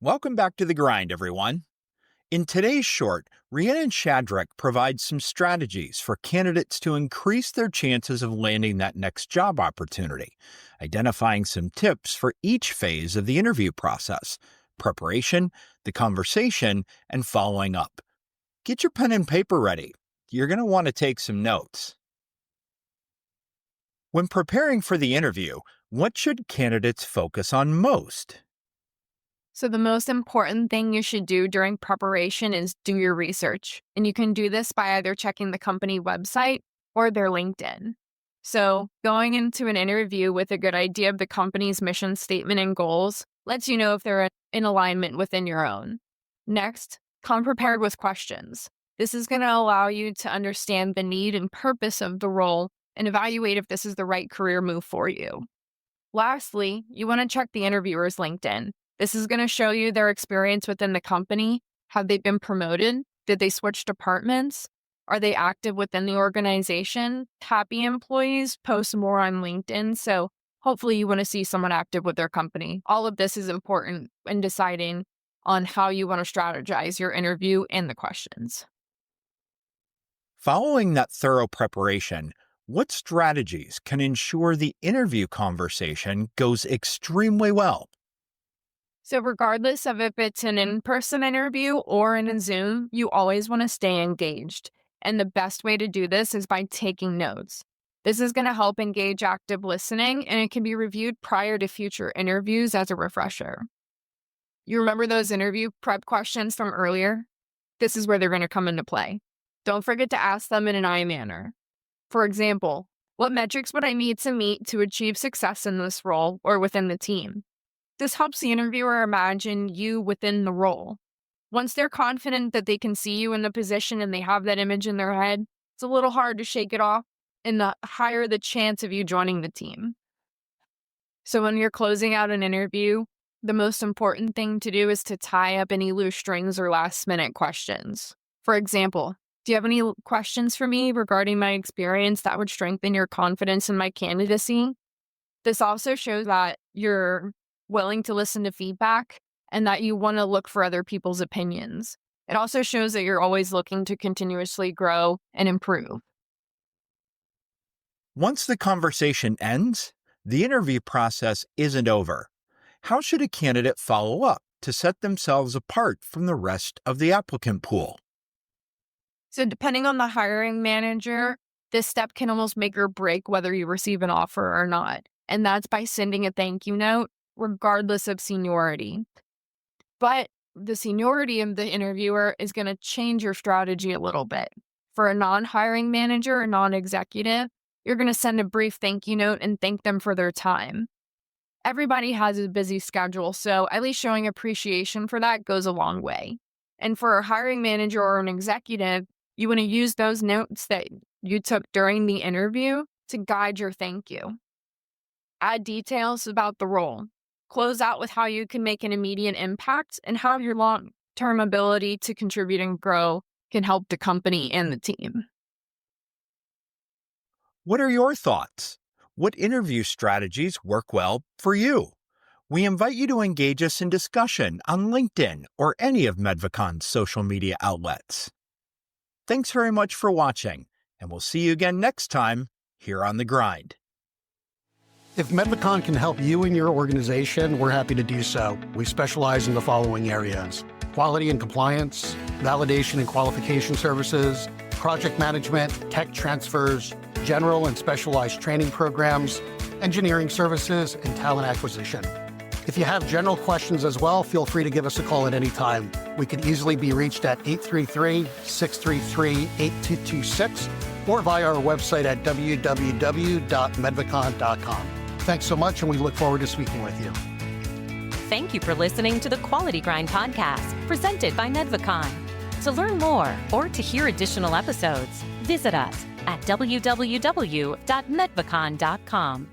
Welcome back to The Grind, everyone. In today's short, Rhiannon Shadrick provides some strategies for candidates to increase their chances of landing that next job opportunity, identifying some tips for each phase of the interview process: preparation, the conversation, and following up. Get your pen and paper ready. You're going to want to take some notes. When preparing for the interview, what should candidates focus on most? So the most important thing you should do during preparation is do your research. And you can do this by either checking the company website or their LinkedIn. So going into an interview with a good idea of the company's mission statement and goals lets you know if they're in alignment within your own. Next, come prepared with questions. This is going to allow you to understand the need and purpose of the role and evaluate if this is the right career move for you. Lastly, you want to check the interviewer's LinkedIn. This is going to show you their experience within the company. Have they been promoted? Did they switch departments? Are they active within the organization? Happy employees post more on LinkedIn, so hopefully you want to see someone active with their company. All of this is important in deciding on how you want to strategize your interview and the questions. Following that thorough preparation, what strategies can ensure the interview conversation goes extremely well? So regardless of if it's an in-person interview or in a Zoom, you always want to stay engaged. And the best way to do this is by taking notes. This is going to help engage active listening, and it can be reviewed prior to future interviews as a refresher. You remember those interview prep questions from earlier? This is where they're going to come into play. Don't forget to ask them in an I manner. For example, what metrics would I need to meet to achieve success in this role or within the team? This helps the interviewer imagine you within the role. Once they're confident that they can see you in the position and they have that image in their head, it's a little hard to shake it off, and the higher the chance of you joining the team. So when you're closing out an interview, the most important thing to do is to tie up any loose strings or last-minute questions. For example, do you have any questions for me regarding my experience that would strengthen your confidence in my candidacy? This also shows that you're willing to listen to feedback and that you want to look for other people's opinions. It also shows that you're always looking to continuously grow and improve. Once the conversation ends, the interview process isn't over. How should a candidate follow up to set themselves apart from the rest of the applicant pool? So depending on the hiring manager, this step can almost make or break whether you receive an offer or not. And that's by sending a thank you note, regardless of seniority. But the seniority of the interviewer is going to change your strategy a little bit. For a non-hiring manager or non-executive, you're going to send a brief thank you note and thank them for their time. Everybody has a busy schedule, so at least showing appreciation for that goes a long way. And for a hiring manager or an executive, you want to use those notes that you took during the interview to guide your thank you. Add details about the role. Close out with how you can make an immediate impact and how your long-term ability to contribute and grow can help the company and the team. What are your thoughts? What interview strategies work well for you? We invite you to engage us in discussion on LinkedIn or any of Medvicon's social media outlets. Thanks very much for watching, and we'll see you again next time here on The Grind. If Medvicon can help you and your organization, we're happy to do so. We specialize in the following areas: quality and compliance, validation and qualification services, project management, tech transfers, general and specialized training programs, engineering services, and talent acquisition. If you have general questions as well, feel free to give us a call at any time. We can easily be reached at 833-633-8226 or via our website at www.medvicon.com. Thanks so much, and we look forward to speaking with you. Thank you for listening to the Quality Grind podcast, presented by Medvicon. To learn more or to hear additional episodes, visit us at www.medvicon.com.